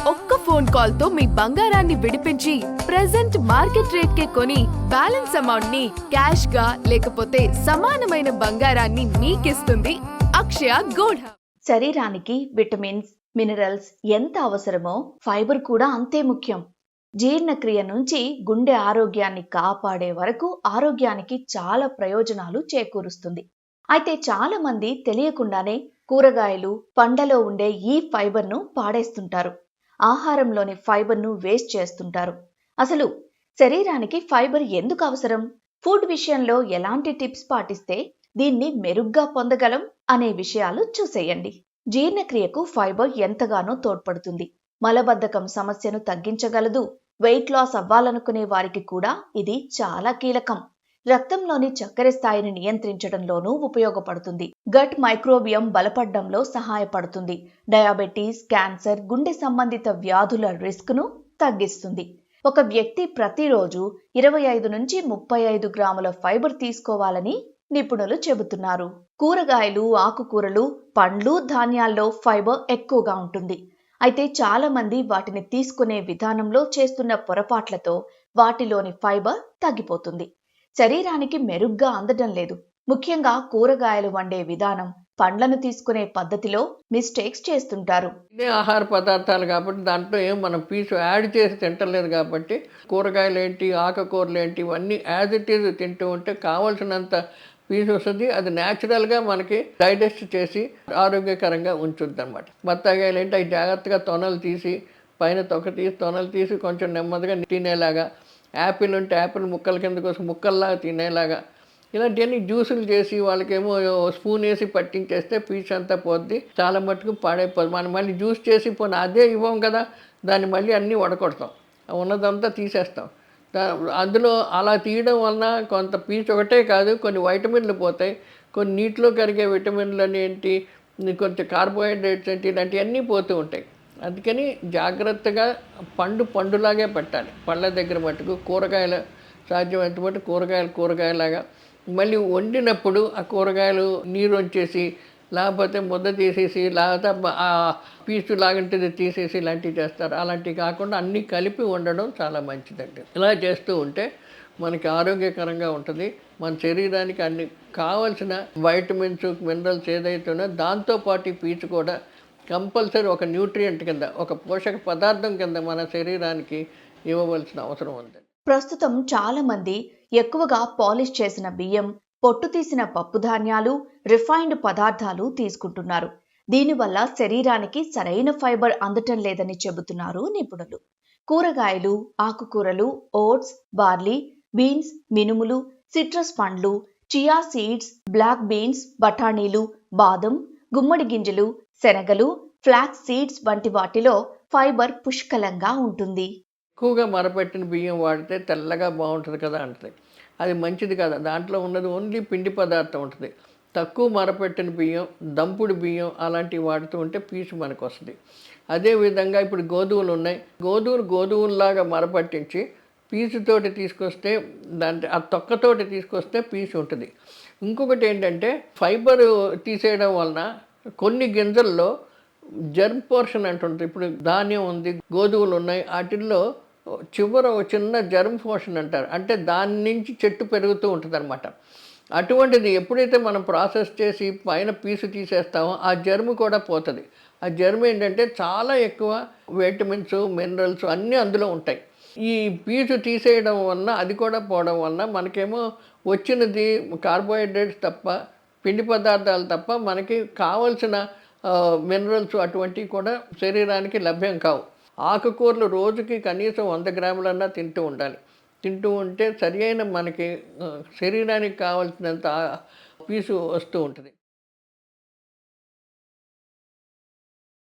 ఒక్క phone call తో మీ బంగారాన్ని విడిపించి ప్రెజెంట్ మార్కెట్ రేట్ కే కొని బ్యాలెన్స్ అమౌంట్ ని క్యాష్ గా లేకపోతే సమానమైన బంగారాన్ని మీకిస్తుంది అక్షయ గోల్డ్ హబ్. శరీరానికి విటమిన్స్, మినరల్స్ ఎంత అవసరమో ఫైబర్ కూడా అంతే ముఖ్యం. జీర్ణక్రియ నుంచి గుండె ఆరోగ్యాన్ని కాపాడే వరకు ఆరోగ్యానికి చాలా ప్రయోజనాలు చేకూరుస్తుంది. అయితే చాలా మంది తెలియకుండానే కూరగాయలు, పండ్లలో ఉండే ఈ ఫైబర్ను పాడేస్తుంటారు. ఆహారంలోని ఫైబర్ను వేస్ట్ చేస్తుంటారు. అసలు శరీరానికి ఫైబర్ ఎందుకు అవసరం? ఫుడ్ విషయంలో ఎలాంటి టిప్స్ పాటిస్తే దీన్ని మెరుగ్గా పొందగలం అనే విషయాలు చూసేయండి. జీర్ణక్రియకు ఫైబర్ ఎంతగానో తోడ్పడుతుంది. మలబద్ధకం సమస్యను తగ్గించగలదు. వెయిట్ లాస్ అవ్వాలనుకునే వారికి కూడా ఇది చాలా కీలకం. రక్తంలోని చక్కెర స్థాయిని నియంత్రించడంలోనూ ఉపయోగపడుతుంది. గట్ మైక్రోబియం బలపడ్డంలో సహాయపడుతుంది. డయాబెటీస్, క్యాన్సర్, గుండె సంబంధిత వ్యాధుల రిస్క్ను తగ్గిస్తుంది. ఒక వ్యక్తి ప్రతిరోజు 25 నుంచి 35 గ్రాముల ఫైబర్ తీసుకోవాలని నిపుణులు చెబుతున్నారు. కూరగాయలు, ఆకుకూరలు, పండ్లు, ధాన్యాల్లో ఫైబర్ ఎక్కువగా ఉంటుంది. అయితే చాలా మంది వాటిని తీసుకునే విధానంలో చేస్తున్న పొరపాట్లతో వాటిలోని ఫైబర్ తగ్గిపోతుంది. శరీరానికి మెరుగ్గా అందడం లేదు. ముఖ్యంగా కూరగాయలు వండే విధానం, పండ్లను తీసుకునే పద్ధతిలో మిస్టేక్స్ చేస్తుంటారు. ఇదే ఆహార పదార్థాలు కాబట్టి దాంట్లో ఏం మనం పీసు యాడ్ చేసి తింటలేదు కాబట్టి కూరగాయలు ఏంటి, ఆకుకూరలు ఏంటి, ఇవన్నీ యాజ్ ఇట్ ఈజ్ తింటూ ఉంటే కావాల్సినంత పీసు వస్తుంది. అది న్యాచురల్గా మనకి డైజెస్ట్ చేసి ఆరోగ్యకరంగా ఉంచుద్ది అనమాట. బత్తాయికాయలు ఏంటి, అవి జాగ్రత్తగా తొనలు తీసి పైన తొక్క తీసి తొనలు తీసి కొంచెం నెమ్మదిగా తినేలాగా, యాపిల్ ఉంటే యాపిల్ ముక్కల కింద కోసం ముక్కల్లాగా తినేలాగా, ఇలాంటివన్నీ జ్యూసులు చేసి వాళ్ళకేమో స్పూన్ వేసి పట్టించేస్తే పీచు అంతా పోద్ది. చాలా మటుకు పాడైపోద్ది. మనం మళ్ళీ జ్యూస్ చేసి పోనీ అదే ఇవ్వం కదా, దాన్ని మళ్ళీ అన్నీ వడకొడతాం, ఉన్నదంతా తీసేస్తాం. అందులో అలా తీయడం వలన కొంత పీచు ఒకటే కాదు, కొన్ని వైటమిన్లు పోతాయి, కొన్ని నీటిలో కరిగే విటమిన్లు అని ఏంటి, కొంచెం కార్బోహైడ్రేట్స్ ఏంటి, ఇలాంటివన్నీ పోతూ ఉంటాయి. అందుకని జాగ్రత్తగా పండులాగే పెట్టాలి. పళ్ళ దగ్గర మటుకు కూరగాయలు సాధ్యమైనంత మటుకు కూరగాయలాగా మళ్ళీ వండినప్పుడు ఆ కూరగాయలు నీరు వచ్చేసి లేకపోతే ముద్ద తీసేసి లేకపోతే ఆ పీసు లాగంటిది తీసేసి ఇలాంటివి చేస్తారు. అలాంటివి కాకుండా అన్నీ కలిపి వండడం చాలా మంచిదండి. ఇలా చేస్తూ ఉంటే మనకి ఆరోగ్యకరంగా ఉంటుంది. మన శరీరానికి అన్ని కావాల్సిన వైటమిన్స్, మినరల్స్ ఏదైతే ఉన్నాయో దాంతోపాటు ఈ పీచు కూడా కంపల్సరీ ఒక న్యూట్రియంట్ కింద, ఒక పోషక పదార్థం కింద మన శరీరానికి ఇవ్వవలసిన అవసరం ఉంది. ప్రస్తుతం చాలా మంది ఎక్కువగా పాలిష్ చేసిన బియ్యం, పొట్టు తీసిన పప్పు ధాన్యాలు, రిఫైన్డ్ పదార్థాలు తీసుకుంటున్నారు. దీనివల్ల శరీరానికి సరైన ఫైబర్ అందటం లేదని చెబుతున్నారు నిపుణులు. కూరగాయలు, ఆకుకూరలు, ఓట్స్, బార్లీ, బీన్స్, మినుములు, సిట్రస్ పండ్లు, చియా సీడ్స్, బ్లాక్ బీన్స్, బఠానీలు, బాదం, గుమ్మడి గింజలు, శనగలు, ఫ్లాక్స్ సీడ్స్ వంటి వాటిలో ఫైబర్ పుష్కలంగా ఉంటుంది. ఎక్కువగా మరపెట్టిన బియ్యం వాడితే తెల్లగా బాగుంటుంది కదా అంటుంది. అది మంచిది కదా. దాంట్లో ఉన్నది ఓన్లీ పిండి పదార్థం ఉంటుంది. తక్కువ మరపెట్టిన బియ్యం, దంపుడు బియ్యం అలాంటివి వాడుతూ ఉంటే పీచు మనకు వస్తుంది. అదేవిధంగా ఇప్పుడు గోధుమలు ఉన్నాయి. గోధుమలాగా మరపట్టించి పీచుతోటి తీసుకొస్తే ఆ తొక్కతోటి తీసుకొస్తే పీచు ఉంటుంది. ఇంకొకటి ఏంటంటే ఫైబర్ తీసేయడం వలన కొన్ని గింజల్లో జర్మ్ పోర్షన్ అంటుంటుంది. ఇప్పుడు ధాన్యం ఉంది, గోధుమలు ఉన్నాయి, వాటిల్లో చివర చిన్న జర్మ్ పోర్షన్ అంటారు. అంటే దాని నుంచి చెట్టు పెరుగుతూ ఉంటుంది అనమాట. అటువంటిది ఎప్పుడైతే మనం ప్రాసెస్ చేసి పైన పీసు తీసేస్తామో ఆ జర్మ్ కూడా పోతుంది. ఆ జర్మ్ ఏంటంటే చాలా ఎక్కువ విటమిన్స్, మినరల్స్ అన్నీ అందులో ఉంటాయి. ఈ పీచు తీసేయడం వలన అది కూడా పోవడం వలన మనకేమో వచ్చినది కార్బోహైడ్రేట్స్ తప్ప, పిండి పదార్థాలు తప్ప మనకి కావలసిన మినరల్స్ అటువంటివి కూడా శరీరానికి లభ్యం కావు. ఆకుకూరలు రోజుకి కనీసం 100 గ్రాములన్నా తింటూ ఉండాలి. తింటూ ఉంటే సరి అయిన మనకి శరీరానికి కావాల్సినంత పీసు వస్తూ ఉంటుంది.